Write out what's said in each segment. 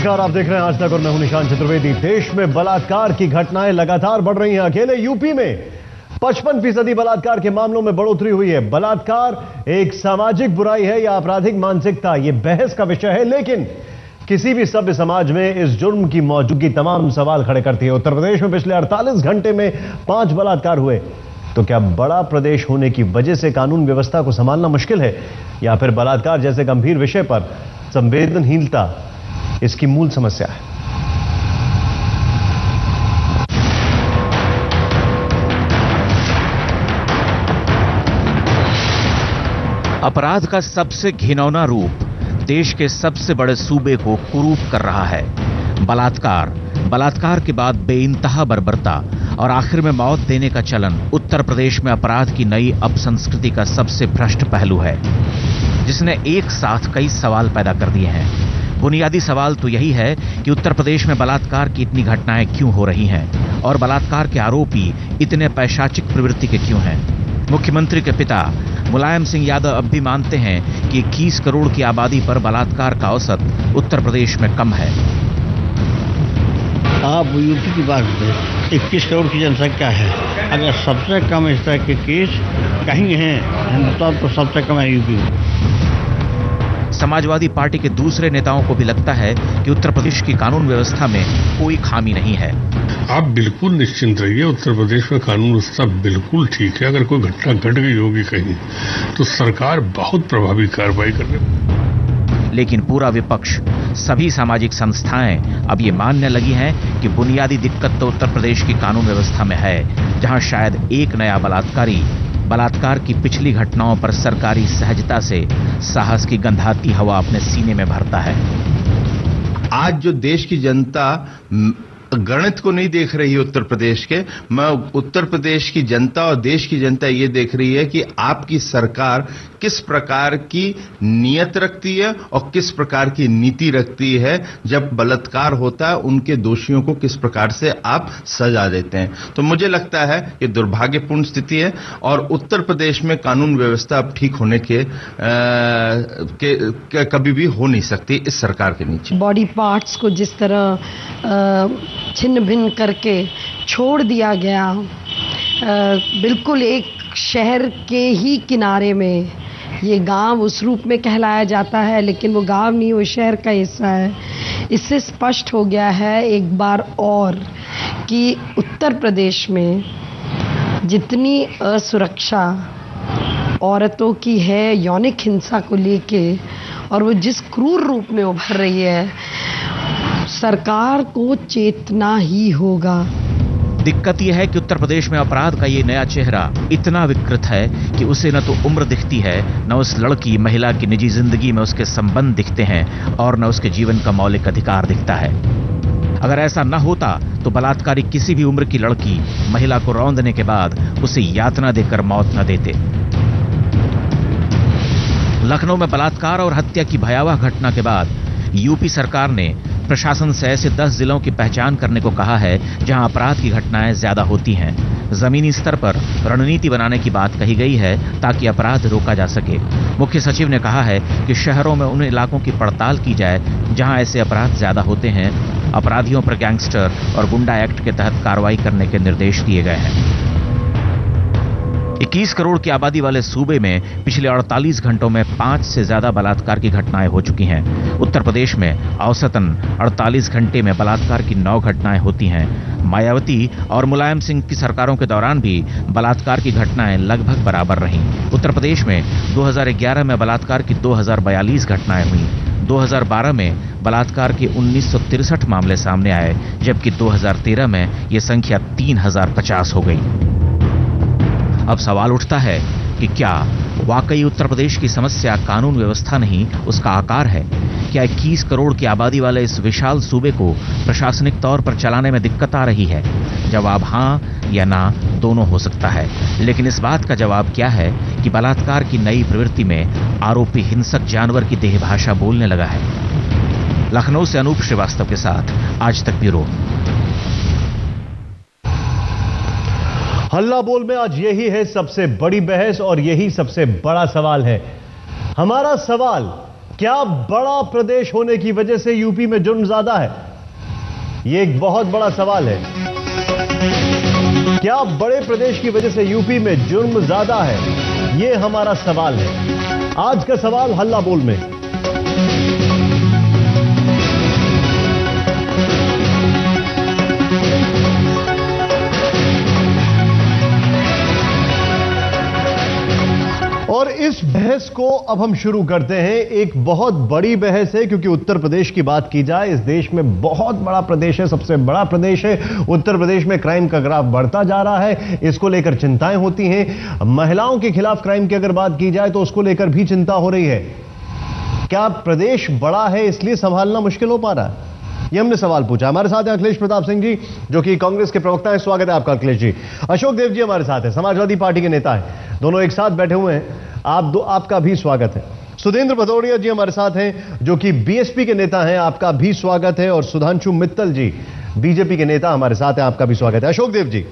नमस्कार, आप देख रहे हैं आज तक और मैं हूं निशान चतुर्वेदी। देश में बलात्कार की घटनाएं लगातार बढ़ रही हैं। अकेले यूपी में 55% बलात्कार के मामलों में बढ़ोतरी हुई है। बलात्कार एक सामाजिक बुराई है या आपराधिक मानसिकता, यह बहस का विषय है, लेकिन किसी भी सभ्य समाज में इस जुर्म की मौजूदगी तमाम सवाल खड़े करती है। उत्तर प्रदेश में पिछले 48 घंटे में 5 बलात्कार हुए। तो क्या बड़ा प्रदेश होने की वजह से कानून व्यवस्था को संभालना मुश्किल है, या फिर बलात्कार जैसे गंभीर विषय पर संवेदनहीनता इसकी मूल समस्या है? अपराध का सबसे घिनौना रूप देश के सबसे बड़े सूबे को कुरूप कर रहा है। बलात्कार के बाद बेइंतहा बर्बरता और आखिर में मौत देने का चलन उत्तर प्रदेश में अपराध की नई अपसंस्कृति का सबसे भ्रष्ट पहलू है, जिसने एक साथ कई सवाल पैदा कर दिए हैं। बुनियादी सवाल तो यही है कि उत्तर प्रदेश में बलात्कार की इतनी घटनाएं क्यों हो रही हैं और बलात्कार के आरोपी इतने पैशाचिक प्रवृत्ति के क्यों हैं। मुख्यमंत्री के पिता मुलायम सिंह यादव अब भी मानते हैं कि 21 करोड़ की आबादी पर बलात्कार का औसत उत्तर प्रदेश में कम है। आप यूपी की बात करें, 21 करोड़ की जनसंख्या है। अगर सबसे कम इस तरह के केस कहीं हैं हिंदुस्तान तो सबसे कम है यूपी में। समाजवादी पार्टी के दूसरे नेताओं को भी लगता है कि उत्तर प्रदेश की कानून व्यवस्था में कोई खामी नहीं है। आप बिल्कुल निश्चिंत रहिए, उत्तर प्रदेश में कानून व्यवस्था बिल्कुल ठीक है। अगर कोई घटना घट गई होगी कहीं तो सरकार बहुत प्रभावी कार्रवाई कर रही है। लेकिन पूरा विपक्ष, सभी सामाजिक संस्थाएं अब ये मानने लगी हैं कि बुनियादी दिक्कत तो उत्तर प्रदेश की कानून व्यवस्था में है, जहां शायद एक नया बलात्कारी बलात्कार की पिछली घटनाओं पर सरकारी सहजता से साहस की गंधाती हवा अपने सीने में भरता है। आज जो देश की जनता गणित को नहीं देख रही है उत्तर प्रदेश के, मैं उत्तर प्रदेश की जनता और देश की जनता ये देख रही है कि आपकी सरकार किस प्रकार की नीयत रखती है और किस प्रकार की नीति रखती है। जब बलात्कार होता है उनके दोषियों को किस प्रकार से आप सजा देते हैं। तो मुझे लगता है ये दुर्भाग्यपूर्ण स्थिति है और उत्तर प्रदेश में कानून व्यवस्था अब ठीक होने के कभी भी हो नहीं सकती इस सरकार के नीचे। बॉडी पार्ट्स को जिस तरह छिन्न भिन्न करके छोड़ दिया गया, बिल्कुल एक शहर के ही किनारे में ये गांव उस रूप में कहलाया जाता है, लेकिन वो गांव नहीं, वो शहर का हिस्सा है। इससे स्पष्ट हो गया है एक बार और कि उत्तर प्रदेश में जितनी असुरक्षा औरतों की है यौनिक हिंसा को लेके, और वो जिस क्रूर रूप में उभर रही है, सरकार को चेतना ही होगा। दिक्कत यह है कि उत्तर प्रदेश में अपराध का ये नया चेहरा इतना विकृत है कि उसे न तो उम्र दिखती है, न उस लड़की महिला की निजी जिंदगी में उसके संबंध दिखते हैं, और न उसके जीवन का मौलिक अधिकार दिखता है। अगर ऐसा न होता तो बलात्कारी किसी भी उम्र की लड़की महिला को रौंदने के बाद उसे यातना देकर मौत न देते। लखनऊ में बलात्कार और हत्या की भयावह घटना के बाद यूपी सरकार ने प्रशासन से ऐसे 10 जिलों की पहचान करने को कहा है जहां अपराध की घटनाएं ज्यादा होती हैं। जमीनी स्तर पर रणनीति बनाने की बात कही गई है ताकि अपराध रोका जा सके। मुख्य सचिव ने कहा है कि शहरों में उन इलाकों की पड़ताल की जाए जहां ऐसे अपराध ज्यादा होते हैं। अपराधियों पर गैंगस्टर और गुंडा एक्ट के तहत कार्रवाई करने के निर्देश दिए गए हैं। 21 करोड़ की आबादी वाले सूबे में पिछले 48 घंटों में 5 से ज्यादा बलात्कार की घटनाएं हो चुकी हैं। उत्तर प्रदेश में औसतन 48 घंटे में बलात्कार की 9 घटनाएं होती हैं। मायावती और मुलायम सिंह की सरकारों के दौरान भी बलात्कार की घटनाएं लगभग बराबर रहीं। उत्तर प्रदेश में 2011 में बलात्कार की 2042 घटनाएं हुई। 2012 में बलात्कार के 1963 मामले सामने आए, जबकि 2013 में यह संख्या 3050 हो गई। अब सवाल उठता है कि क्या वाकई उत्तर प्रदेश की समस्या कानून व्यवस्था नहीं, उसका आकार है? क्या 21 करोड़ की आबादी वाले इस विशाल सूबे को प्रशासनिक तौर पर चलाने में दिक्कत आ रही है? जवाब हां या ना दोनों हो सकता है, लेकिन इस बात का जवाब क्या है कि बलात्कार की नई प्रवृत्ति में आरोपी हिंसक जानवर की देह भाषा बोलने लगा है। लखनऊ से अनूप श्रीवास्तव के साथ आज तक ब्यूरो। हल्ला बोल में आज यही है सबसे बड़ी बहस और यही सबसे बड़ा सवाल है। हमारा सवाल क्या बड़ा प्रदेश होने की वजह से यूपी में जुर्म ज्यादा है? यह एक बहुत बड़ा सवाल है। क्या बड़े प्रदेश की वजह से यूपी में जुर्म ज्यादा है? यह हमारा सवाल है। आज का सवाल हल्ला बोल में। और इस बहस को अब हम शुरू करते हैं। एक बहुत बड़ी बहस है, क्योंकि उत्तर प्रदेश की बात की जाए, इस देश में बहुत बड़ा प्रदेश है, सबसे बड़ा प्रदेश है। उत्तर प्रदेश में क्राइम का ग्राफ बढ़ता जा रहा है, इसको लेकर चिंताएं होती हैं। महिलाओं के खिलाफ क्राइम की अगर बात की जाए तो उसको लेकर भी चिंता हो रही है। क्या प्रदेश बड़ा है इसलिए संभालना मुश्किल हो पा रहा है? ये हमने सवाल पूछा। हमारे साथ हैं अखिलेश प्रताप सिंह जी, जो कि कांग्रेस के प्रवक्ता हैं। स्वागत है आपका अखिलेश जी। अशोक देव जी हमारे साथ हैं, समाजवादी पार्टी के नेता हैं, दोनों एक साथ बैठे हुए हैं। आपका भी स्वागत है। सुधींद्र भदौरिया जी हमारे साथ हैं, जो कि बीएसपी के नेता हैं, आपका भी स्वागत है। और सुधांशु मित्तल जी बीजेपी के नेता हमारे साथ हैं, आपका भी स्वागत है। अशोक देव जी,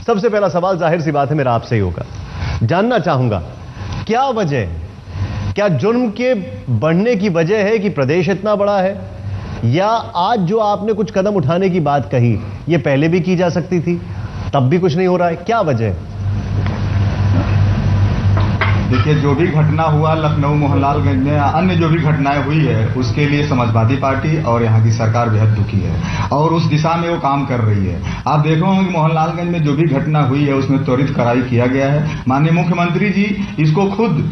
सबसे पहला सवाल जाहिर सी बात है मेरा आपसे ही होगा। जानना चाहूंगा क्या वजह, क्या जुर्म के बढ़ने की वजह है कि प्रदेश इतना बड़ा है, या आज जो आपने कुछ कदम उठाने की बात कही ये पहले भी की जा सकती थी, तब भी कुछ नहीं हो रहा है? क्या वजह है? देखिए, जो भी घटना हुआ लखनऊ मोहनलालगंज में, अन्य जो भी घटनाएं हुई है, उसके लिए समाजवादी पार्टी और यहाँ की सरकार बेहद दुखी है और उस दिशा में वो काम कर रही है। आप देखो कि मोहनलालगंज में जो भी घटना हुई है उसमें त्वरित कार्रवाई किया गया है। माननीय मुख्यमंत्री जी इसको खुद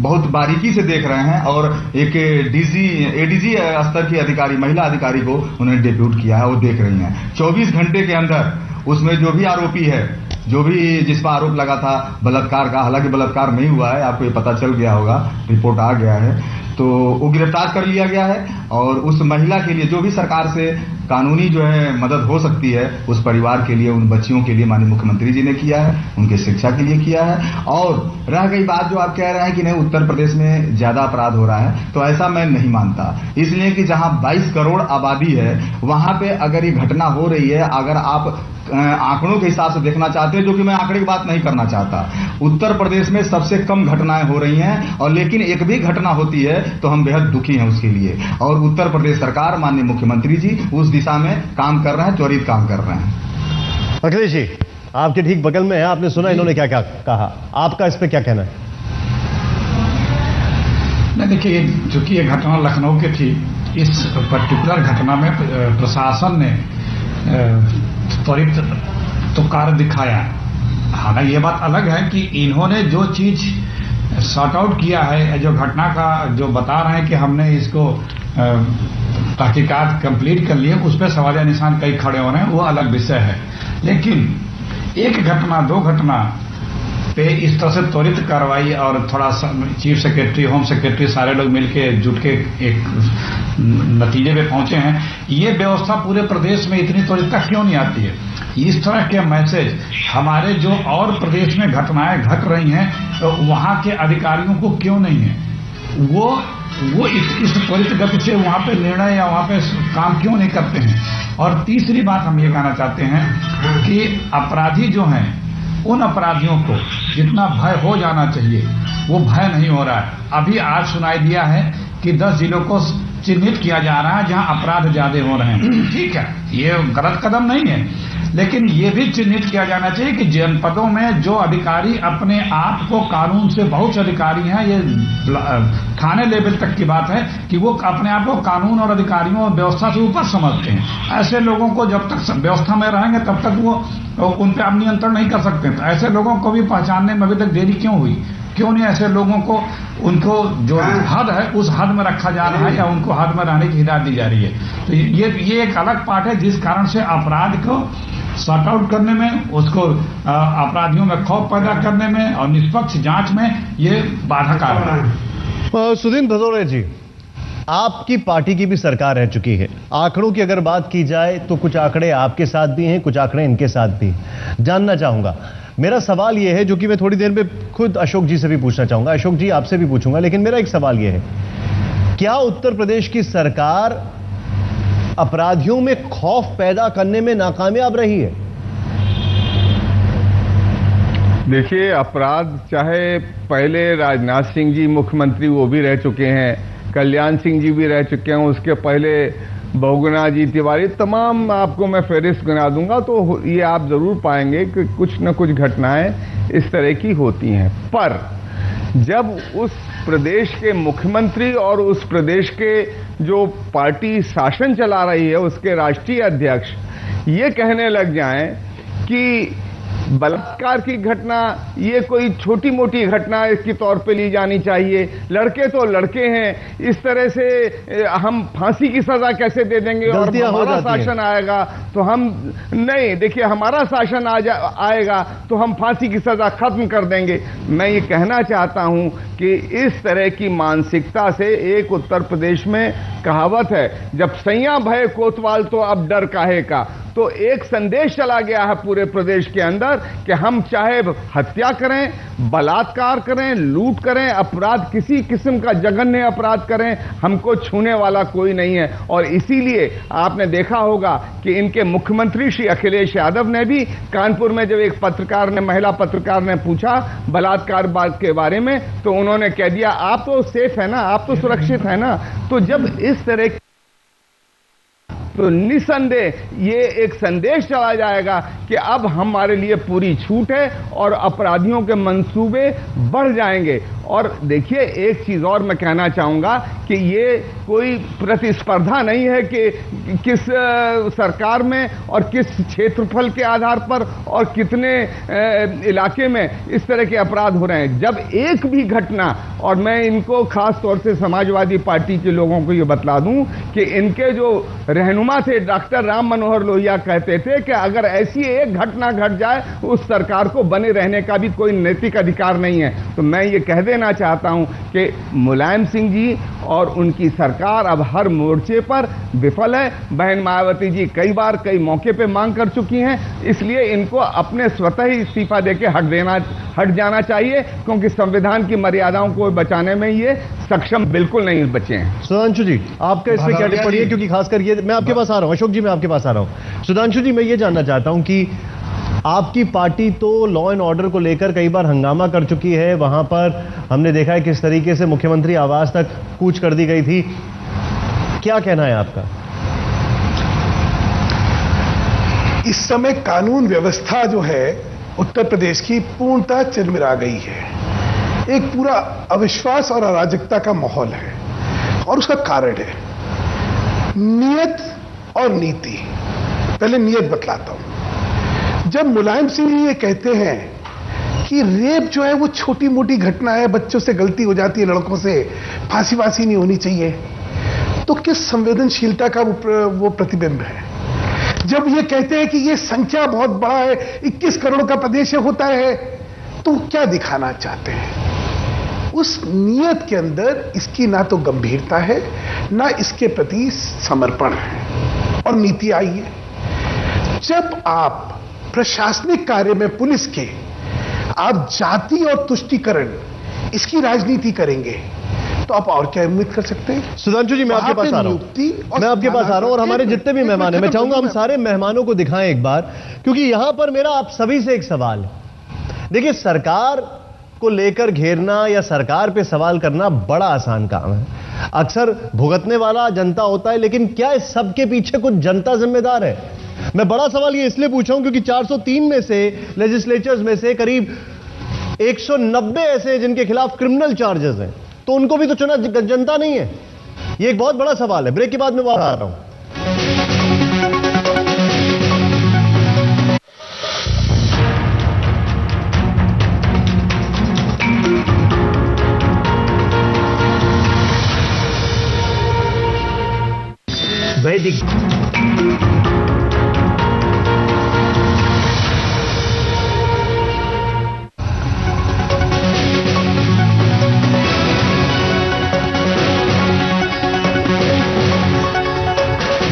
बहुत बारीकी से देख रहे हैं और एक एडीजी स्तर की अधिकारी, महिला अधिकारी को उन्होंने डेप्यूट किया है, वो देख रही हैं। 24 घंटे के अंदर उसमें जो भी आरोपी है, जो भी जिस पर आरोप लगा था बलात्कार का, हालांकि बलात्कार नहीं हुआ है, आपको ये पता चल गया होगा, रिपोर्ट आ गया है, तो वो गिरफ्तार कर लिया गया है। और उस महिला के लिए जो भी सरकार से कानूनी जो है मदद हो सकती है, उस परिवार के लिए, उन बच्चियों के लिए माननीय मुख्यमंत्री जी ने किया है, उनके शिक्षा के लिए किया है। और रह गई बात जो आप कह रहे हैं कि नहीं उत्तर प्रदेश में ज्यादा अपराध हो रहा है, तो ऐसा मैं नहीं मानता। इसलिए कि जहां 22 करोड़ आबादी है, वहां पे अगर ये घटना हो रही है, अगर आप आंकड़ों के हिसाब से देखना चाहते हैं, जो कि मैं आंकड़े की बात नहीं करना चाहता, उत्तर प्रदेश में सबसे कम घटनाएं हो रही हैं, और लेकिन एक भी घटना होती है तो हम बेहद दुखी हैं उसके लिए। और उत्तर प्रदेश सरकार, माननीय मुख्यमंत्री जी उस दिशा में काम कर रहे हैं, त्वरित काम कर रहे हैं। अखिलेश जी, आपके ठीक बगल में है, आपने सुना इन्होंने क्या क्या कहा, आपका इस पे क्या कहना है? नहीं, देखिए, चूंकि ये घटना लखनऊ की थी, इस पर्टिकुलर घटना में प्रशासन ने त्वरित तो कार्य दिखाया। हालांकि ये बात अलग है कि इन्होंने जो चीज सॉर्ट आउट किया है, जो घटना का जो बता रहे हैं कि हमने इसको तहकीकात कंप्लीट कर लिए, उस पर सवालिया निशान कई खड़े हो रहे हैं, वो अलग विषय है। लेकिन एक घटना, दो घटना पे इस तरह से त्वरित कार्रवाई और थोड़ा चीफ सेक्रेटरी, होम सेक्रेटरी, सारे लोग मिलके जुट के एक नतीजे पे पहुंचे हैं। ये व्यवस्था पूरे प्रदेश में इतनी त्वरितता क्यों नहीं आती है? इस तरह के मैसेज हमारे जो और प्रदेश में घटनाएं घट रही हैं, तो वहां के अधिकारियों को क्यों नहीं है? वो इस त्वरित गति से वहां पे निर्णय या वहां पे काम क्यों नहीं करते हैं? और तीसरी बात हम ये कहना चाहते हैं कि अपराधी जो हैं, उन अपराधियों को जितना भय हो जाना चाहिए वो भय नहीं हो रहा है। अभी आज सुनाई दिया है कि 10 जिलों को चिन्हित किया जा रहा है जहां अपराध ज्यादा हो रहे हैं। ठीक है, ये गलत कदम नहीं है, लेकिन ये भी चिन्हित किया जाना चाहिए कि जनपदों में जो अधिकारी अपने आप को कानून से, बहुत से अधिकारी हैं, ये थाने लेवल तक की बात है कि वो अपने आप को कानून और अधिकारियों और व्यवस्था से ऊपर समझते हैं। ऐसे लोगों को जब तक व्यवस्था में रहेंगे तब तक वो उन पर आप नियंत्रण नहीं कर सकते। तो ऐसे लोगों को भी पहचानने में अभी तक देरी क्यों हुई? क्यों नहीं ऐसे लोगों को, उनको जो हद है उस हद में रखा जा रहा है या उनको हद में रहने की हिदायत दी जा रही है? तो ये एक अलग पार्ट है जिस कारण से अपराध को सॉर्ट आउट करने में, उसको अपराधियों में खौफ पैदा करने में और निष्पक्ष जांच में ये बाधक आ रहा है। सुधींद्र भदौरिया जी, आपकी पार्टी की भी सरकार रह चुकी है। आंकड़ों की अगर बात की जाए तो कुछ आंकड़े आपके साथ भी हैं, कुछ आंकड़े इनके साथ भी हैं। जानना चाहूंगा, मेरा सवाल यह है, जो कि मैं थोड़ी देर में खुद अशोक जी से भी पूछना चाहूंगा, अशोक जी आपसे भी पूछूंगा, लेकिन मेरा एक सवाल यह है, क्या उत्तर प्रदेश की सरकार अपराधियों में खौफ पैदा करने में नाकामयाब रही है? देखिए, अपराध चाहे पहले राजनाथ सिंह जी मुख्यमंत्री वो भी रह चुके हैं, कल्याण सिंह जी भी रह चुके हैं, उसके पहले बहुगुणा जी तिवारी, तमाम आपको मैं फहरिस्त गिना दूंगा तो ये आप जरूर पाएंगे कि कुछ न कुछ घटनाएं इस तरह की होती हैं। पर जब उस प्रदेश के मुख्यमंत्री और उस प्रदेश के जो पार्टी शासन चला रही है उसके राष्ट्रीय अध्यक्ष ये कहने लग जाएं कि बलात्कार की घटना ये कोई छोटी मोटी घटना इसके तौर पे ली जानी चाहिए, लड़के तो लड़के हैं, इस तरह से हम फांसी की सजा कैसे दे देंगे और हमारा शासन आएगा तो हम नहीं, देखिए हमारा शासन आएगा तो हम फांसी की सजा खत्म कर देंगे। मैं ये कहना चाहता हूं कि इस तरह की मानसिकता से एक उत्तर प्रदेश में कहावत है, जब सैया भय कोतवाल तो अब डर काहे का, तो एक संदेश चला गया है पूरे प्रदेश के अंदर कि हम चाहे हत्या करें, बलात्कार करें, लूट करें, अपराध किसी किस्म का जघन्य अपराध करें, हमको छूने वाला कोई नहीं है। और इसीलिए आपने देखा होगा कि इनके मुख्यमंत्री श्री अखिलेश यादव ने भी कानपुर में जब एक पत्रकार ने, महिला पत्रकार ने पूछा बलात्कार के बारे में, तो उन्होंने कह दिया आप तो सेफ है ना, आप तो सुरक्षित है ना। तो जब इस तरह तो निसंदेह ये एक संदेश चला जाएगा कि अब हमारे लिए पूरी छूट है और अपराधियों के मंसूबे बढ़ जाएंगे। और देखिए एक चीज और मैं कहना चाहूंगा कि ये कोई प्रतिस्पर्धा नहीं है कि किस सरकार में और किस क्षेत्रफल के आधार पर और कितने इलाके में इस तरह के अपराध हो रहे हैं। जब एक भी घटना, और मैं इनको खास तौर से समाजवादी पार्टी के लोगों को ये बतला दूं कि इनके जो रहनुमा थे डॉक्टर राम मनोहर लोहिया कहते थे कि अगर ऐसी एक घटना घट जाए उस सरकार को बने रहने का भी कोई नैतिक अधिकार नहीं है। तो मैं ये कह देना चाहता हूं कि मुलायम सिंह जी और उनकी सरकार अब हर मोर्चे पर विफल है। बहन मायावती जी कई बार कई मौके पे मांग कर चुकी हैं, इसलिए इनको अपने स्वतः ही इस्तीफा देके हट जाना चाहिए, क्योंकि संविधान की मर्यादाओं को बचाने में ये सक्षम बिल्कुल नहीं बचे हैं। सुधांशु जी आपका इस पे क्या टिप्पणी है, क्योंकि खासकर ये मैं आपके पास आ रहा हूं, अशोक जी मैं आपके पास आ रहा हूं। सुधांशु जी मैं ये जानना चाहता हूं कि आपकी पार्टी तो लॉ एंड ऑर्डर को लेकर कई बार हंगामा कर चुकी है, वहां पर हमने देखा है किस तरीके से मुख्यमंत्री आवास तक कूच कर दी गई थी, क्या कहना है आपका? इस समय कानून व्यवस्था जो है उत्तर प्रदेश की पूर्णतः चिरमिरा गई है, एक पूरा अविश्वास और अराजकता का माहौल है और उसका कारण है नियत और नीति। पहले नियत बतलाता हूं। जब मुलायम सिंह जी ये कहते हैं कि रेप जो है वो छोटी मोटी घटना है, बच्चों से गलती हो जाती है, लड़कों से फांसी वासी नहीं होनी चाहिए, तो किस संवेदनशीलता का वो प्रतिबिंब है? जब ये कहते हैं कि ये संख्या बहुत बड़ा है, 21 करोड़ का प्रदेश होता है, तो क्या दिखाना चाहते हैं? उस नियत के अंदर इसकी ना तो गंभीरता है ना इसके प्रति समर्पण है। और नीति आई है, जब आप प्रशासनिक कार्य में पुलिस के आप जाति और तुष्टीकरण इसकी राजनीति करेंगे तो आप और क्या उम्मीद कर सकते हैं? सुधांशु जी मैं आपके पास आ रहा हूं, मैं आपके पास आ रहा हूं और हमारे जितने भी मेहमान हैं मैं चाहूंगा हम सारे मेहमानों को दिखाएं एक बार, क्योंकि यहां पर मेरा आप सभी से एक सवाल है। देखिए सरकार को लेकर घेरना या सरकार पे सवाल करना बड़ा आसान काम है, अक्सर भुगतने वाला जनता होता है, लेकिन क्या इस सब के पीछे कुछ जनता जिम्मेदार है? मैं बड़ा सवाल ये इसलिए पूछा हूं क्योंकि 403 में से लेजिस्लेचर्स में से करीब 190 ऐसे हैं जिनके खिलाफ क्रिमिनल चार्जेस हैं, तो उनको भी तो चुना जनता नहीं है? ये एक बहुत बड़ा सवाल है। ब्रेक के बाद मैं वापस आ रहा हूं। वैदिक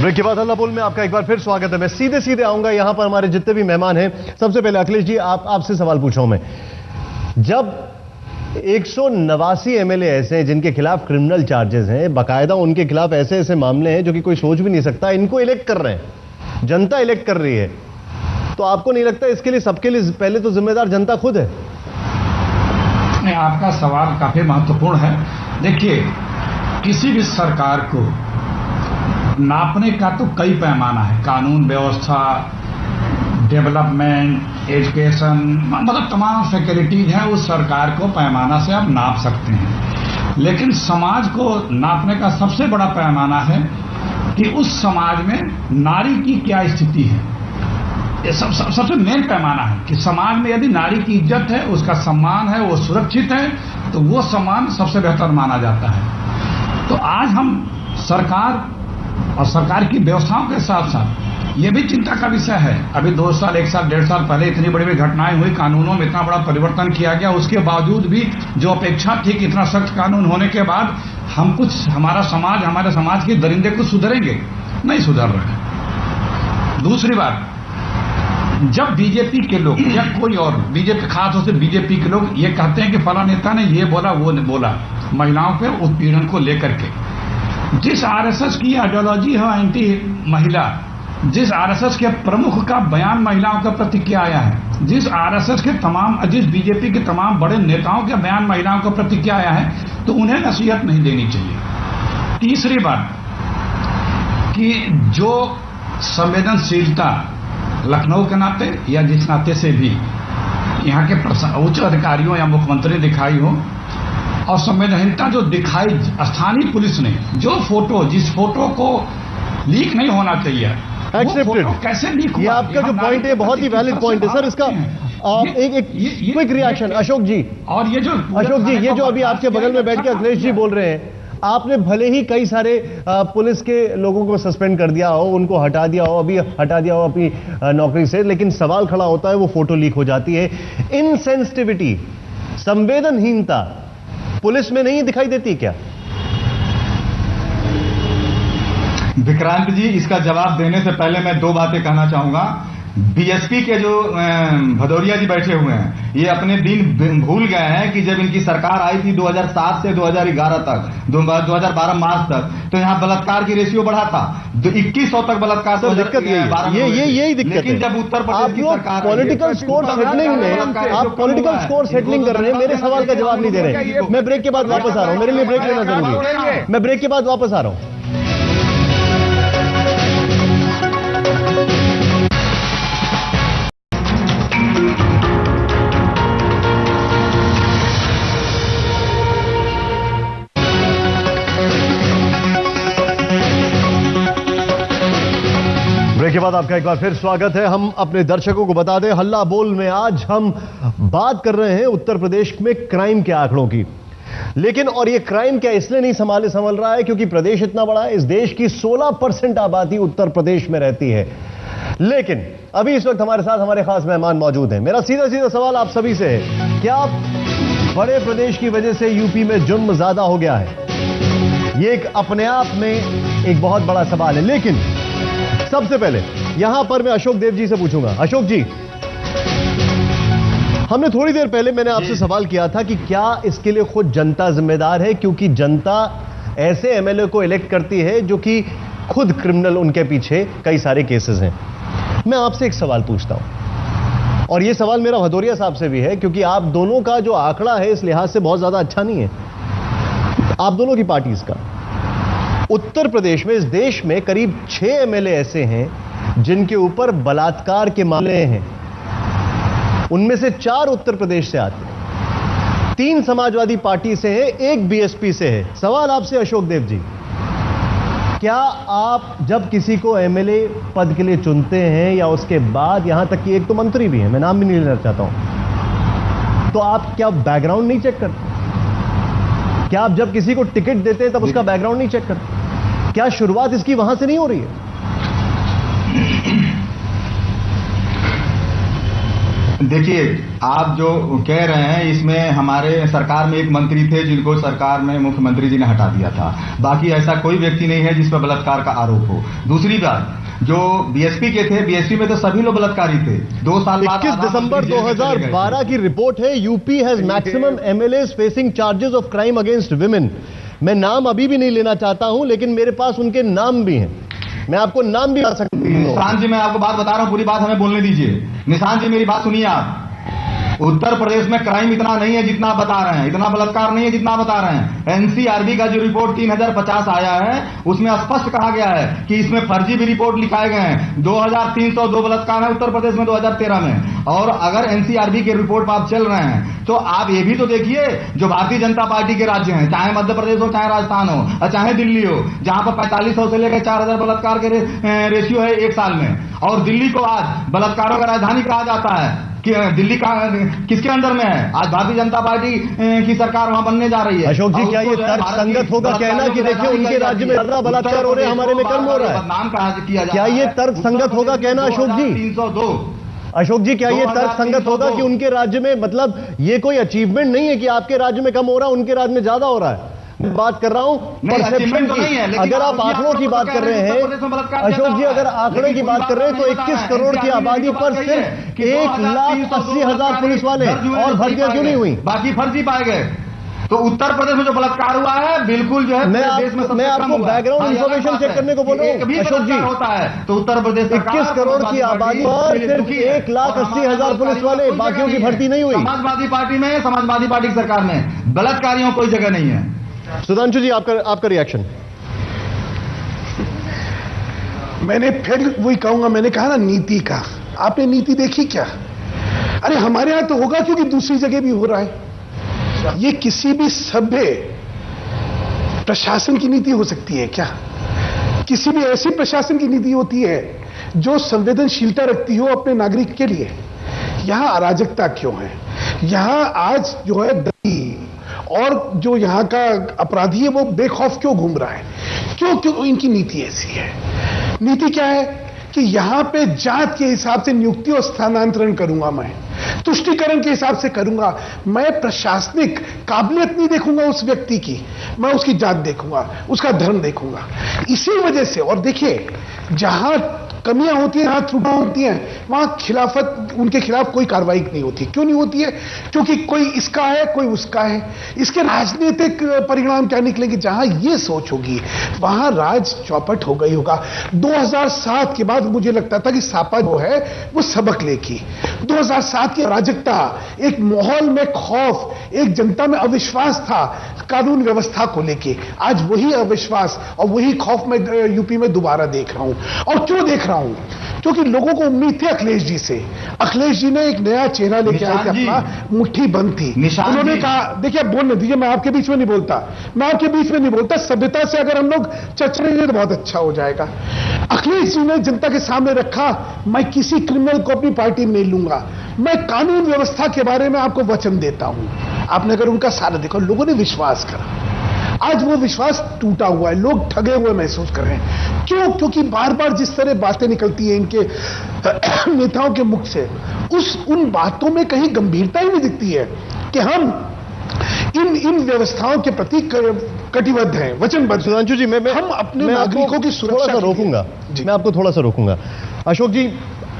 ब्रेक के बाद हल्ला बोल में आपका एक बार फिर स्वागत है। मैं सीधे सीधे आऊंगा यहां पर हमारे जितने भी मेहमान हैं। सबसे पहले अखिलेश जी आपसे सवाल पूछा हूं मैं, जब 189 एमएलए ऐसे हैं जिनके खिलाफ क्रिमिनल चार्जेस हैं, बाकायदा उनके खिलाफ ऐसे ऐसे मामले हैं जो कि कोई सोच भी नहीं सकता, इनको इलेक्ट कर रहे हैं, जनता इलेक्ट कर रही है, तो तो आपको नहीं लगता इसके लिए, सबके लिए पहले तो जिम्मेदार जनता खुद है? नहीं, आपका सवाल काफी महत्वपूर्ण है। देखिए, किसी भी सरकार को नापने का तो कई पैमाना है, कानून व्यवस्था, डेवलपमेंट, एजुकेशन, मतलब तमाम फैसिलिटीज हैं, उस सरकार को पैमाना से आप नाप सकते हैं। लेकिन समाज को नापने का सबसे बड़ा पैमाना है कि उस समाज में नारी की क्या स्थिति है। ये सबसे मेन पैमाना है कि समाज में यदि नारी की इज्जत है, उसका सम्मान है, वो सुरक्षित है, तो वो सम्मान सबसे बेहतर माना जाता है। तो आज हम सरकार और सरकार की व्यवस्थाओं के साथ साथ ये भी चिंता का विषय है। अभी 2 साल, 1 साल, 1.5 साल पहले इतनी बड़ी बड़ी घटनाएं हुई, कानूनों में इतना बड़ा परिवर्तन किया गया, उसके बावजूद भी जो अपेक्षा थी कि इतना सख्त कानून होने के बाद हम कुछ, हमारे समाज के दरिंदे कुछ सुधरेंगे, नहीं सुधर रहे। दूसरी बात, जब बीजेपी के लोग या कोई और बीजेपी, खासतौर से बीजेपी के लोग ये कहते हैं कि फला नेता ने ये बोला वो ने बोला महिलाओं पे उत्पीड़न को लेकर के, जिस आरएसएस की आइडियोलॉजी है एंटी महिला, जिस आरएसएस के प्रमुख का बयान महिलाओं के प्रति क्या आया है, जिस बीजेपी के तमाम बड़े नेताओं के बयान महिलाओं के प्रति क्या आया है, तो उन्हें नसीहत नहीं देनी चाहिए। तीसरी बात कि जो संवेदनशीलता लखनऊ के नाते या जिस नाते से भी यहाँ के उच्च अधिकारियों या मुख्यमंत्री ने दिखाई हो, और संवेदनहीनता जो दिखाई स्थानीय पुलिस ने, जिस फोटो को लीक नहीं होना चाहिए, एक्सेप्टेड, कैसे लीक हुआ? ये आपका जो पॉइंट है बहुत ही वैलिड पॉइंट है सर। इसका एक क्विक रिएक्शन अशोक जी। और ये जो अभी आपके बगल में बैठ के अखिलेश जी बोल रहे हैं, आपने भले ही कई सारे पुलिस के लोगों को सस्पेंड कर दिया हो, उनको हटा दिया हो अपनी नौकरी से, लेकिन सवाल खड़ा होता है वो फोटो लीक हो जाती है। इनसेंसिटिविटी, संवेदनहीनता पुलिस में नहीं दिखाई देती क्या? विक्रांत जी, इसका जवाब देने से पहले मैं 2 बातें कहना चाहूंगा। बीएसपी के जो भदौरिया जी बैठे हुए हैं, ये अपने दिन भूल गए हैं कि जब इनकी सरकार आई थी 2007 से 2011 तक, 2012 मार्च तक, तो यहाँ बलात्कार की रेशियो बढ़ा था 2100 तक बलात्कार। तो दिक्कत यही दिक्कत है। लेकिन जब उत्तर प्रदेश की सरकार पॉलिटिकल स्कोर सेटलिंग में आप पॉलिटिकल स्कोर सेटलिंग कर रहे हैं, मेरे सवाल का जवाब नहीं दे रहे। मैं ब्रेक के बाद वापस आ रहा हूं, मेरे लिए ब्रेक लेना जरूरी है। मैं ब्रेक के बाद वापस आ रहा हूं। ब्रेक के बाद आपका एक बार फिर स्वागत है। हम अपने दर्शकों को बता दें, हल्ला बोल में आज हम बात कर रहे हैं उत्तर प्रदेश में क्राइम के आंकड़ों की। लेकिन और ये क्राइम क्या इसलिए नहीं संभल रहा है क्योंकि प्रदेश इतना बड़ा है। इस देश की 16% आबादी उत्तर प्रदेश में रहती है। लेकिन अभी इस वक्त हमारे साथ हमारे खास मेहमान मौजूद हैं। मेरा सीधा सवाल आप सभी से है, क्या बड़े प्रदेश की वजह से यूपी में जुर्म ज्यादा हो गया है? ये एक अपने आप में एक बहुत बड़ा सवाल है। लेकिन सबसे पहले यहां पर मैं अशोक देव जी से पूछूंगा। अशोक जी, हमने थोड़ी देर पहले मैंने आपसे सवाल किया था कि क्या इसके लिए खुद जनता जिम्मेदार है, क्योंकि जनता ऐसे एमएलए को इलेक्ट करती है जो कि खुद क्रिमिनल, उनके पीछे कई सारे केसेस हैं। मैं आपसे एक सवाल पूछता हूं, और यह सवाल मेरा भदौरिया साहब से भी है, क्योंकि आप दोनों का जो आंकड़ा है इस लिहाज से बहुत ज्यादा अच्छा नहीं है, आप दोनों की पार्टीज का। उत्तर प्रदेश में, इस देश में करीब 6 एमएलए ऐसे हैं जिनके ऊपर बलात्कार के मामले हैं। उनमें से 4 उत्तर प्रदेश से आते हैं, 3 समाजवादी पार्टी से हैं, 1 बीएसपी से है। सवाल आपसे अशोक देव जी, क्या आप जब किसी को एमएलए पद के लिए चुनते हैं या उसके बाद, यहां तक कि एक तो मंत्री भी है, मैं नाम भी नहीं लेना चाहता हूं, तो आप क्या बैकग्राउंड नहीं चेक करते? क्या आप जब किसी को टिकट देते हैं तब उसका बैकग्राउंड नहीं चेक करते? क्या शुरुआत इसकी वहां से नहीं हो रही है? देखिए, आप जो कह रहे हैं इसमें हमारे सरकार में एक मंत्री थे जिनको सरकार में मुख्यमंत्री जी ने हटा दिया था। बाकी ऐसा कोई व्यक्ति नहीं है जिस पर बलात्कार का आरोप हो। दूसरी बात, जो बीएसपी के थे, बीएसपी में तो सभी लोग बलात्कारी थे। 2 साल बाद 21 दिसंबर 2012 की रिपोर्ट है, UP has maximum MLA facing charges of crime against women. मैं नाम अभी भी नहीं लेना चाहता हूं, लेकिन मेरे पास उनके नाम भी हैं। मैं आपको नाम भी बता सकता हूं। निशांत जी, मैं आपको बात बता रहा हूं, पूरी बात हमें बोलने दीजिए। निशांत जी, मेरी बात सुनिए आप। उत्तर प्रदेश में क्राइम इतना नहीं है जितना बता रहे हैं, इतना बलात्कार नहीं है जितना बता रहे हैं। एनसीआरबी का जो रिपोर्ट 3050 आया है उसमें स्पष्ट कहा गया है कि इसमें फर्जी भी रिपोर्ट लिखाए गए हैं। 2302 बलात्कार है उत्तर प्रदेश में 2013 में। और अगर एनसीआरबी के रिपोर्ट पर आप चल रहे हैं तो आप ये भी तो देखिए, जो भारतीय जनता पार्टी के राज्य हैं, चाहे मध्य प्रदेश हो, चाहे राजस्थान हो, और चाहे दिल्ली हो, जहां पर 4500 से लेकर 4000 बलात्कार के रेशियो है एक साल में। और दिल्ली को आज बलात्कारों का राजधानी कहा जाता है कि दिल्ली का किसके अंदर में है? आज भारतीय जनता पार्टी की सरकार वहां बनने जा रही है। अशोक जी, क्या ये तर्क संगत होगा कहना कि देखिए उनके राज्य में ज्यादा बलात्कार हो रहे हैं, हमारे में कम हो रहा है? नाम कहा किया क्या ये तर्क संगत होगा कहना अशोक जी? 302 अशोक जी, क्या ये तर्क संगत होगा कि उनके राज्य में, मतलब ये कोई अचीवमेंट नहीं है कि आपके राज्य में कम हो रहा है, उनके राज्य में ज्यादा हो रहा है? मैं बात कर रहा हूं परसेप्शन की। अगर आप आंकड़ों की बात कर रहे हैं अशोक जी, अगर आंकड़े की बात कर रहे हैं तो 21 करोड़ की आबादी पर सिर्फ 1,80,000 पुलिस वाले और भर्तियां क्यों नहीं हुई? बाकी फर्जी पाए गए। तो उत्तर प्रदेश में जो बलात्कार हुआ है बिल्कुल जो है मैं आपको बैकग्राउंड इंफॉर्मेशन चेक करने को बोल रहा हूँ अशोक जी। होता है तो उत्तर प्रदेश 21 करोड़ की आबादी पर सिर्फ 1,80,000 पुलिस वाले, बाकियों की भर्ती नहीं हुई। समाजवादी पार्टी में, समाजवादी पार्टी की सरकार में बलात्कारियों कोई जगह नहीं है। सुधांशु जी, आपका रिएक्शन। मैंने फिर वही कहूंगा, मैंने कहा ना नीति का, आपने नीति देखी क्या? अरे हमारे यहां तो होगा क्योंकि दूसरी जगह भी हो रहा है। ये किसी भी सभ्य प्रशासन की नीति हो सकती है क्या? किसी भी ऐसी प्रशासन की नीति होती है जो संवेदनशीलता रखती हो अपने नागरिक के लिए? यहां अराजकता क्यों है? यहां आज जो है और जो यहाँ का अपराधी है वो बेखौफ क्यों घूम रहा है? क्यों इनकी नीति ऐसी है? नीति क्या है कि यहां पे जात के हिसाब से नियुक्ति और स्थानांतरण करूंगा, मैं तुष्टीकरण के हिसाब से करूंगा, मैं प्रशासनिक काबिलियत नहीं देखूंगा उस व्यक्ति की, मैं उसकी जात देखूंगा, उसका धर्म देखूंगा। इसी वजह से, और देखिए जहां कमियां होती हैं, जहां त्रुटियां होती हैं, वहां खिलाफत, उनके खिलाफ कोई कार्रवाई नहीं होती। क्यों नहीं होती है? क्योंकि कोई इसका है, कोई उसका है। इसके राजनीतिक परिणाम क्या निकलेंगे? जहां ये सोच होगी वहां राज चौपट हो गई होगा। 2007 के बाद मुझे लगता था कि सापा जो है वो सबक लेगी। 2007 की अराजकता, एक माहौल में खौफ, एक जनता में अविश्वास था कानून व्यवस्था को लेके। आज वही अविश्वास और वही खौफ मैं यूपी में दोबारा देख रहा हूं। और क्यों देख रहा हूं? क्योंकि लोगों को उम्मीद थी अखिलेश जी से। अखिलेश जी ने एक नया चेहरा लेके आए थे, अपना मुट्ठी बंद थी। उन्होंने कहा, देखिए आप बोलने दीजिए, मैं आपके बीच में नहीं बोलता, मैं आपके बीच में नहीं बोलता। सभ्यता से अगर हम लोग चर्चा करेंगे तो बहुत अच्छा हो जाएगा। अखिलेश जी ने जनता के सामने रखा, मैं किसी क्रिमिनल को अपनी पार्टी में नहीं लूंगा, मैं कानून व्यवस्था के बारे में आपको वचन देता हूं। आपने अगर उनका सारा देखा, लोगों ने विश्वास करा। आज वो विश्वास टूटा हुआ है, लोग ठगे हुए महसूस कर रहे हैं। क्यों? क्योंकि बार बार जिस तरह बातें निकलती हैं इनके नेताओं के मुख से, उन बातों में कहीं गंभीरता ही नहीं दिखती है कि हम इन व्यवस्थाओं के प्रति कटिबद्ध हैं, वचनबद्ध। सुधांशु जी, हम अपने नागरिकों की सुरक्षा रोकूंगा, मैं आपको थोड़ा सा रोकूंगा। अशोक जी,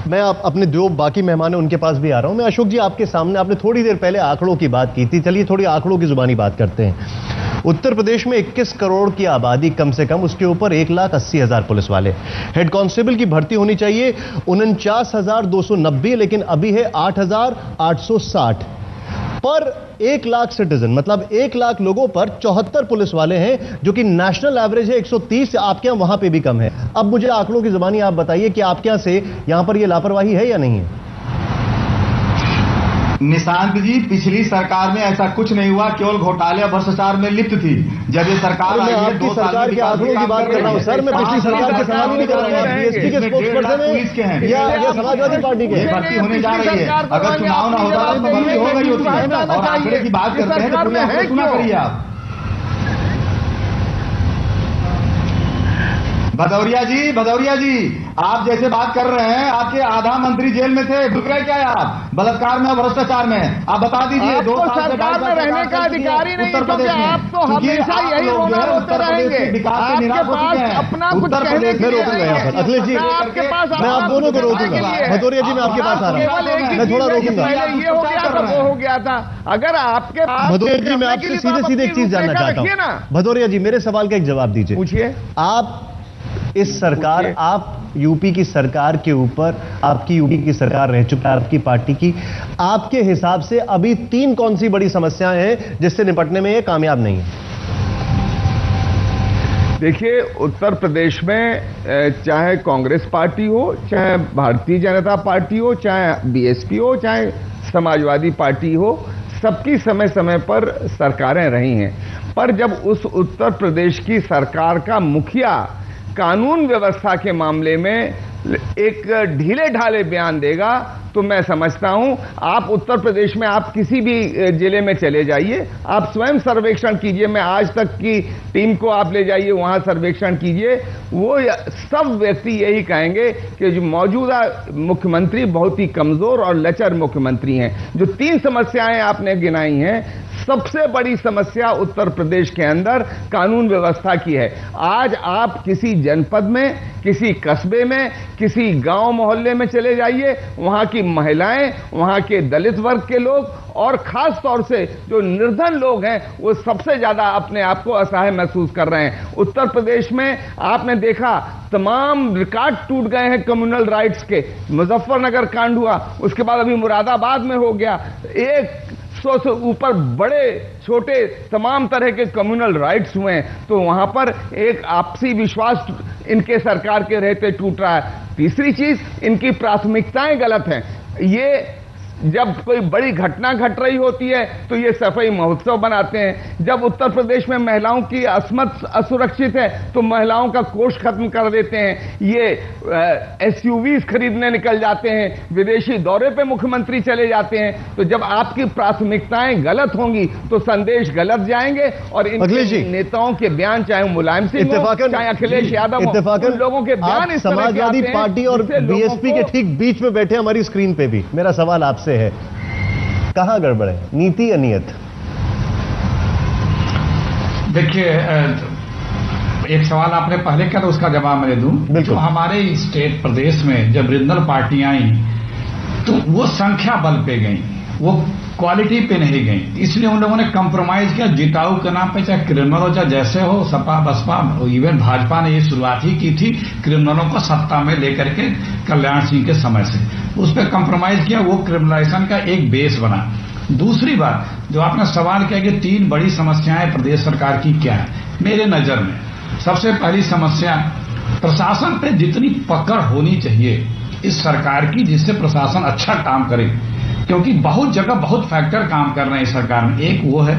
मैं अपने जो बाकी मेहमान हैं उनके पास भी आ रहा हूं। मैं अशोक जी आपके सामने, आपने थोड़ी देर पहले आंकड़ों की बात की थी, चलिए थोड़ी आंकड़ों की जुबानी बात करते हैं। उत्तर प्रदेश में 21 करोड़ की आबादी कम से कम, उसके ऊपर 1,80,000 पुलिस वाले। हेड कांस्टेबल की भर्ती होनी चाहिए 49,290, लेकिन अभी है 8,860 पर 1 लाख सिटीजन, मतलब 1 लाख लोगों पर 74 पुलिस वाले हैं, जो कि नेशनल एवरेज है 130। आपके यहां वहां पे भी कम है। अब मुझे आंकड़ों की जुबानी आप बताइए कि आपके यहां से यहां पर यह लापरवाही है या नहीं है? निशांत जी, पिछली सरकार में ऐसा कुछ नहीं हुआ, केवल घोटाले और भ्रष्टाचार में लिप्त थी। जब ये सरकार आई है, आपकी सरकार के आंकड़ों की बात कर रहा हूं सर, मैं पिछली सरकार के सवाल ही नहीं कर रहा हूं। बीएसपी के स्पोक्सपर्सन पुलिस के हैं या समाजवादी पार्टी के? भर्ती होने जा रही है। अगर चुनाव ना होता तो भर्ती हो गई होती है। और आंकड़े की बात करते हैं तो पूरी आंकड़े सुना करिए आप। भदौरिया जी, आप जैसे बात कर रहे हैं, आपके आधा मंत्री जेल में थे, डूब गए क्या आप बलात्कार में और भ्रष्टाचार में? आप बता दीजिए। 2 साल सरकार में रहने का अधिकार ही नहीं, क्योंकि आप तो हमेशा यही होते रहेंगे। आपके पास अपना कुछ कहने के लिए अखिलेश जी, आपके पास, मैं आप दोनों को रोकूंगा। भदौरिया जी, मैं आपके पास आ रहा हूं, मैं थोड़ा रोकूंगा। ये हो गया था, वो हो गया था। अगर आपके पास, भदौरिया जी, मैं आपसे सीधे एक चीज जानना चाहता हूं। भदौरिया जी, मेरे सवाल का एक जवाब दीजिए। पूछिए। आप इस सरकार, आप यूपी की सरकार के ऊपर, आपकी यूपी की सरकार रह चुकी है आपकी पार्टी की, आपके हिसाब से अभी 3 कौन सी बड़ी समस्याएं हैं जिससे निपटने में ये कामयाब नहीं है? देखिए, उत्तर प्रदेश में चाहे कांग्रेस पार्टी हो, चाहे भारतीय जनता पार्टी हो, चाहे बीएसपी हो, चाहे समाजवादी पार्टी हो, सबकी समय समय पर सरकारें रही हैं। पर जब उस उत्तर प्रदेश की सरकार का मुखिया कानून व्यवस्था के मामले में एक ढीले ढाले बयान देगा तो मैं समझता हूं, आप उत्तर प्रदेश में आप किसी भी जिले में चले जाइए, आप स्वयं सर्वेक्षण कीजिए, मैं आज तक की टीम को आप ले जाइए वहां सर्वेक्षण कीजिए, वो सब व्यक्ति यही कहेंगे कि जो मौजूदा मुख्यमंत्री बहुत ही कमजोर और लचर मुख्यमंत्री हैं। जो 3 समस्याएं आपने गिनाई हैं, सबसे बड़ी समस्या उत्तर प्रदेश के अंदर कानून व्यवस्था की है। आज आप किसी जनपद में, किसी कस्बे में, किसी गांव मोहल्ले में चले जाइए, वहां की महिलाएं, वहां के दलित वर्ग के लोग और खास तौर से जो निर्धन लोग हैं, वो सबसे ज्यादा अपने आप को असहाय महसूस कर रहे हैं। उत्तर प्रदेश में आपने देखा तमाम रिकॉर्ड टूट गए हैं कम्युनल राइट्स के। मुजफ्फरनगर कांड हुआ, उसके बाद अभी मुरादाबाद में हो गया, 100 से ऊपर बड़े छोटे तमाम तरह के कम्युनल राइट्स हुए हैं। तो वहां पर एक आपसी विश्वास इनके सरकार के रहते टूट रहा है। तीसरी चीज, इनकी प्राथमिकताएं गलत हैं। ये जब कोई बड़ी घटना घट रही होती है तो ये सफाई महोत्सव बनाते हैं, जब उत्तर प्रदेश में महिलाओं की असमत असुरक्षित है तो महिलाओं का कोष खत्म कर देते हैं, ये एसयूवीज खरीदने निकल जाते हैं, विदेशी दौरे पे मुख्यमंत्री चले जाते हैं। तो जब आपकी प्राथमिकताएं गलत होंगी तो संदेश गलत जाएंगे और इन नेताओं के बयान, चाहे मुलायम सिंह हो, चाहे अखिलेश यादव हो, उन लोगों के बयान इस तरह के समाजवादी पार्टी और बीएसपी के ठीक बीच में बैठे हमारी स्क्रीन पे भी मेरा सवाल आपसे है, कहां गड़बड़ है, नीति या नियत? देखिए, एक सवाल आपने पहले किया तो उसका जवाब मैं दूं। जो हमारे स्टेट प्रदेश में जब रीजनल पार्टियां आई तो वो संख्या बल पे गई, वो क्वालिटी पे नहीं गई, इसलिए उन लोगों ने कंप्रोमाइज किया जिताऊ के नाम पे, चाहे क्रिमिनल हो चाहे जैसे हो। सपा बसपा इवन भाजपा ने ये शुरुआत ही की थी क्रिमिनलों को सत्ता में लेकर के कल्याण सिंह के समय से, उस पर कंप्रोमाइज किया, वो क्रिमिनलाइजेशन का एक बेस बना। दूसरी बात जो आपने सवाल किया कि 3 बड़ी समस्याएं प्रदेश सरकार की क्या है, मेरे नजर में सबसे पहली समस्या प्रशासन पे जितनी पकड़ होनी चाहिए इस सरकार की, जिससे प्रशासन अच्छा काम करे, क्योंकि बहुत जगह बहुत फैक्टर काम कर रहे हैं इस सरकार में। एक वो है,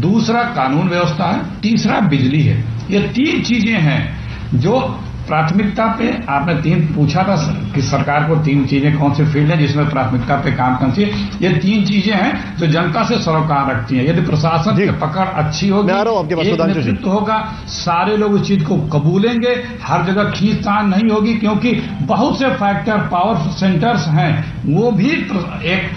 दूसरा कानून व्यवस्था है, तीसरा बिजली है। ये 3 चीजें हैं जो प्राथमिकता पे, आपने 3 पूछा था कि सरकार को 3 चीजें कौन से फील्ड है जिसमें प्राथमिकता पे काम करनी चाहिए, ये 3 चीजें हैं जो जनता से सरोकार रखती हैं। यदि प्रशासन की पकड़ अच्छी होगी, एक नेतृत्व होगा, सारे लोग उस चीज को कबूलेंगे, हर जगह खींचतान नहीं होगी, क्योंकि बहुत से फैक्टर पावर सेंटर्स हैं, वो भी एक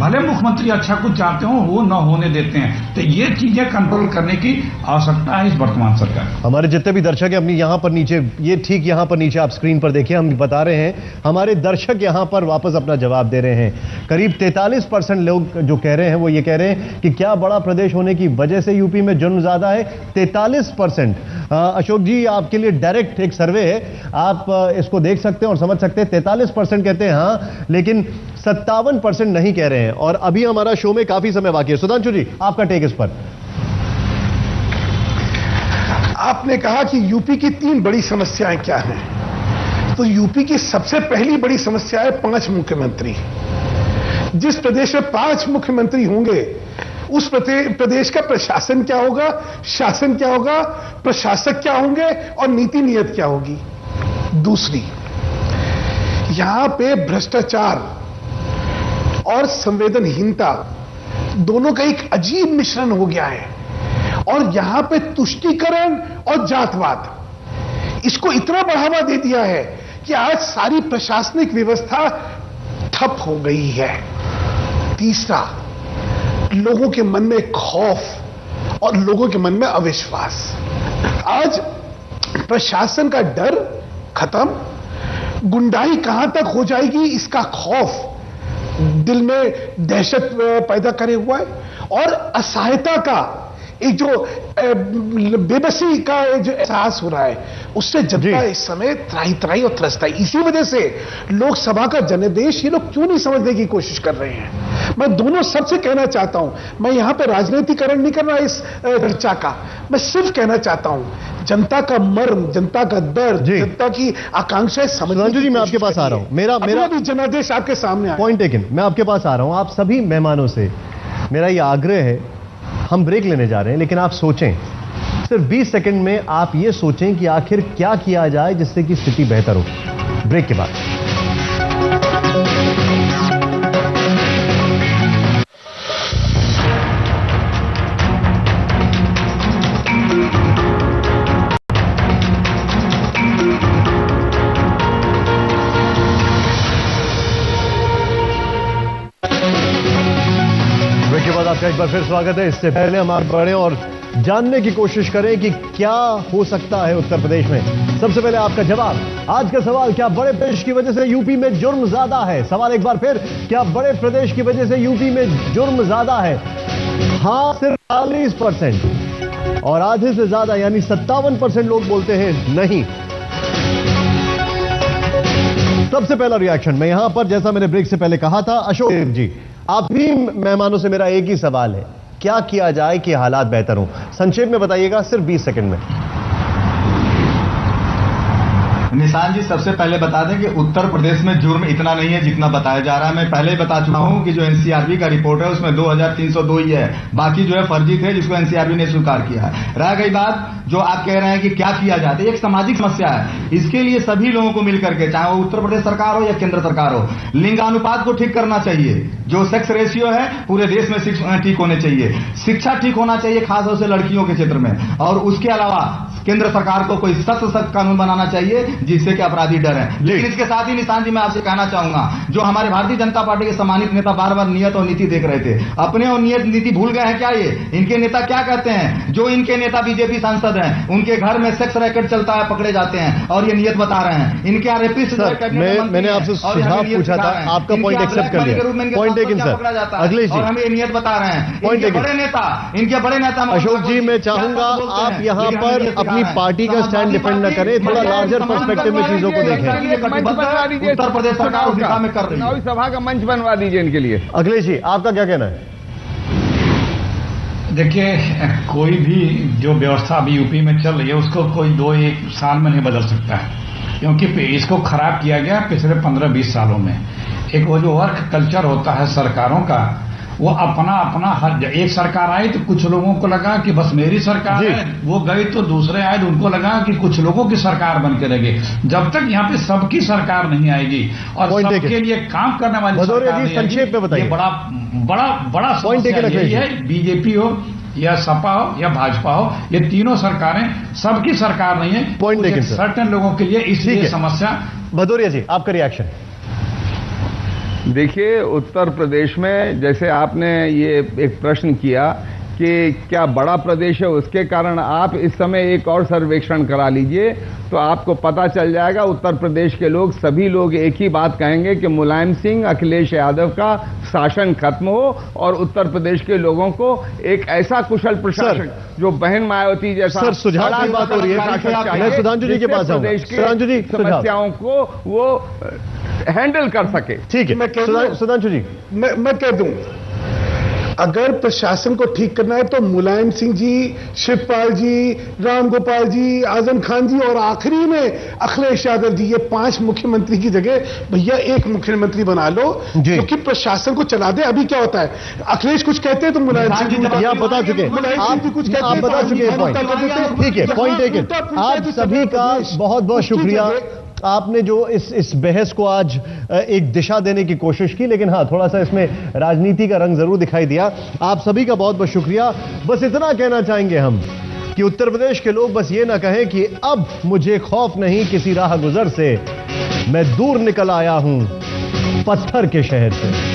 भले मुख्यमंत्री अच्छा कुछ चाहते हो वो न होने देते हैं। तो ये चीजें कंट्रोल करने की आवश्यकता है इस वर्तमान सरकार। हमारे जितने भी दर्शक हैं अपनी यहां पर नीचे, ये ठीक यहां पर नीचे आप स्क्रीन पर देखिए, हम बता रहे हैं, हमारे दर्शक यहां पर वापस अपना जवाब दे रहे हैं। करीब 43% लोग जो कह रहे हैं वो ये कह रहे हैं कि क्या बड़ा प्रदेश होने की वजह से यूपी में जुर्म ज्यादा है? 43%। अशोक जी, आपके लिए डायरेक्ट एक सर्वे है, आप इसको देख सकते हैं और समझ सकते हैं। 43% कहते हैं हाँ, लेकिन 57% नहीं कह रहे हैं। और अभी हमारा शो में काफी समय बाकी है। सुधांशु जी, आपका टेक इस पर। आपने कहा कि यूपी की 3 बड़ी समस्याएं क्या हैं, तो यूपी की सबसे पहली बड़ी समस्या है 5 मुख्यमंत्री। जिस प्रदेश में 5 मुख्यमंत्री होंगे उस प्रदेश का प्रशासन क्या होगा, शासन क्या होगा, प्रशासक क्या होंगे और नीति नियत क्या होगी। दूसरी, यहां पे भ्रष्टाचार और संवेदनहीनता दोनों का एक अजीब मिश्रण हो गया है, और यहां पे तुष्टीकरण और जातवाद इसको इतना बढ़ावा दे दिया है कि आज सारी प्रशासनिक व्यवस्था ठप हो गई है। तीसरा, लोगों के मन में खौफ और लोगों के मन में अविश्वास। आज प्रशासन का डर खत्म, गुंडाई कहां तक हो जाएगी इसका खौफ दिल में दहशत पैदा करे हुआ है, और असहायता का एक जो बेबसी का जो एहसास हो रहा है, उससे जनता इस समय त्राही और त्रस्त है। इसी वजह से लोकसभा का जनादेश ये लोग क्यों नहीं समझने की कोशिश कर रहे हैं। मैं दोनों सबसे कहना चाहता हूं, मैं यहां पर राजनीतिकरण नहीं कर रहा इस चर्चा का, मैं सिर्फ कहना चाहता हूं जनता का मर्म, जनता का दर्द, जनता की आकांक्षाएं समझने। जी मैं आपके पास आ रहा हूं, मेरा भी जनादेश आपके सामने पॉइंट टेकन। मैं आपके पास आ रहा हूं। आप सभी मेहमानों से मेरा ये आग्रह है, हम ब्रेक लेने जा रहे हैं, लेकिन आप सोचें, सिर्फ 20 सेकंड में आप ये सोचें कि आखिर क्या किया जाए जिससे कि स्थिति बेहतर हो। ब्रेक के बाद आपका एक बार फिर स्वागत है। इससे पहले हम आगे बढ़े और जानने की कोशिश करें कि क्या हो सकता है उत्तर प्रदेश में। सबसे पहले आपका जवाब। आज का सवाल, क्या बड़े प्रदेश की वजह से यूपी में जुर्म ज्यादा है? सवाल एक बार फिर, क्या बड़े प्रदेश की वजह से यूपी में जुर्म ज्यादा है? हां सिर्फ 40% और आधे से ज्यादा यानी 57% लोग बोलते हैं नहीं। सबसे पहला रिएक्शन मैं यहां पर, जैसा मैंने ब्रेक से पहले कहा था, अशोक जी, आप भी मेहमानों से मेरा एक ही सवाल है, क्या किया जाए कि हालात बेहतर हों? संक्षेप में बताइएगा, सिर्फ 20 सेकंड में। निशान जी, सबसे पहले बता दें कि उत्तर प्रदेश में जुर्म इतना नहीं है जितना बताया जा रहा है। मैं पहले ही बता चुका हूं कि जो एनसीआरबी का रिपोर्ट है उसमें 2302 ही है, बाकी जो है फर्जी थे जिसको एनसीआरबी ने स्वीकार किया है। रह गई बात जो आप कह रहे हैं कि क्या किया जाता है, एक सामाजिक समस्या है। इसके लिए सभी लोगों को मिलकर के, चाहे वो उत्तर प्रदेश सरकार हो या केंद्र सरकार हो, लिंगानुपात को ठीक करना चाहिए। जो सेक्स रेशियो है पूरे देश में ठीक होने चाहिए। शिक्षा ठीक होना चाहिए, खासतौर से लड़कियों के क्षेत्र में। और उसके अलावा केंद्र सरकार को कोई सख्त कानून बनाना चाहिए जिससे कि अपराधी डरें। लेकिन इसके साथ ही निशान जी मैं आपसे कहना चाहूंगा, जो हमारे भारतीय जनता पार्टी के सम्मानित नेता बार बार नियत और नीति देख रहे थे, अपने और नियत नीति भूल गए हैं क्या? ये इनके नेता क्या कहते हैं? जो इनके नेता बीजेपी सांसद हैं, उनके घर में सेक्स रैकेट चलता है, पकड़े जाते हैं और ये नियत बता रहे हैं। इनके आरोपित मैंने आपसे सुझाव पूछा था, आपका पॉइंट एक्सेप्ट कर लिया। Point taken sir. Akhilesh ji, और हमें नियत बता रहे हैं। पॉइंट बड़े नेता अशोक जी, मैं चाहूंगा आप यहाँ पर अपनी पार्टी का स्टैंड डिफेंड न करें, थोड़ा लार्जर पर्सपेक्टिव में चीजों को देखें। उत्तर प्रदेश सरकार उस दिशा में कर रही है। सभा का मंच बनवा दीजिए इनके लिए। अखिलेश जी, आपका क्या कहना है? देखिए, कोई भी जो व्यवस्था अभी यूपी में चल रही है उसको कोई 2-1 साल में नहीं बदल सकता है, क्योंकि इसको खराब किया गया पिछले 15-20 सालों में। एक वो जो वर्क कल्चर होता है सरकारों का, वो अपना हर एक सरकार आई तो कुछ लोगों को लगा कि बस मेरी सरकार है, वो गई तो दूसरे आए तो उनको लगा कि कुछ लोगों की सरकार बन के रहेगी। जब तक यहाँ पे सबकी सरकार नहीं आएगी और सबके लिए काम करने वाली सरकार नहीं संक्षेप में बताइए। बड़ा समस्या यही है, बीजेपी हो या सपा हो या भाजपा हो, ये तीनों सरकारें सबकी सरकार नहीं है, सर्टेन लोगों के लिए, इसलिए समस्या। भदौरिया जी, आपका रिएक्शन। देखिए, उत्तर प्रदेश में जैसे आपने ये एक प्रश्न किया कि क्या बड़ा प्रदेश है, उसके कारण आप इस समय एक और सर्वेक्षण करा लीजिए तो आपको पता चल जाएगा। उत्तर प्रदेश के लोग, सभी लोग एक ही बात कहेंगे कि मुलायम सिंह, अखिलेश यादव का शासन खत्म हो और उत्तर प्रदेश के लोगों को एक ऐसा कुशल प्रशासन जो बहन मायावती जैसा। सर, सुझाव की बात हो रही है, मैं सुधांशु जी के पास आऊंगा। प्रदेश के समस्याओं को वो हैंडल कर सके। ठीक है सुधांशु जी, मैं कह दूं, अगर प्रशासन को ठीक करना है तो मुलायम सिंह जी, शिवपाल जी, राम गोपाल जी, आजम खान जी और आखिरी में अखिलेश यादव जी, ये 5 मुख्यमंत्री की जगह भैया एक मुख्यमंत्री बना लो जो कि प्रशासन को चला दे। अभी क्या होता है, अखिलेश कुछ कहते हैं तो मुलायम सिंह जी आप बता चुके हैं, आप कुछ कहते हैं, आप बता चुके हैं। ठीक है, पॉइंट टेकन। आप सभी का बहुत बहुत शुक्रिया। आपने जो इस बहस को आज एक दिशा देने की कोशिश की, लेकिन हाँ, थोड़ा सा इसमें राजनीति का रंग जरूर दिखाई दिया। आप सभी का बहुत बहुत शुक्रिया। बस इतना कहना चाहेंगे हम कि उत्तर प्रदेश के लोग बस ये ना कहें कि अब मुझे खौफ नहीं किसी राह गुजर से, मैं दूर निकल आया हूं पत्थर के शहर से।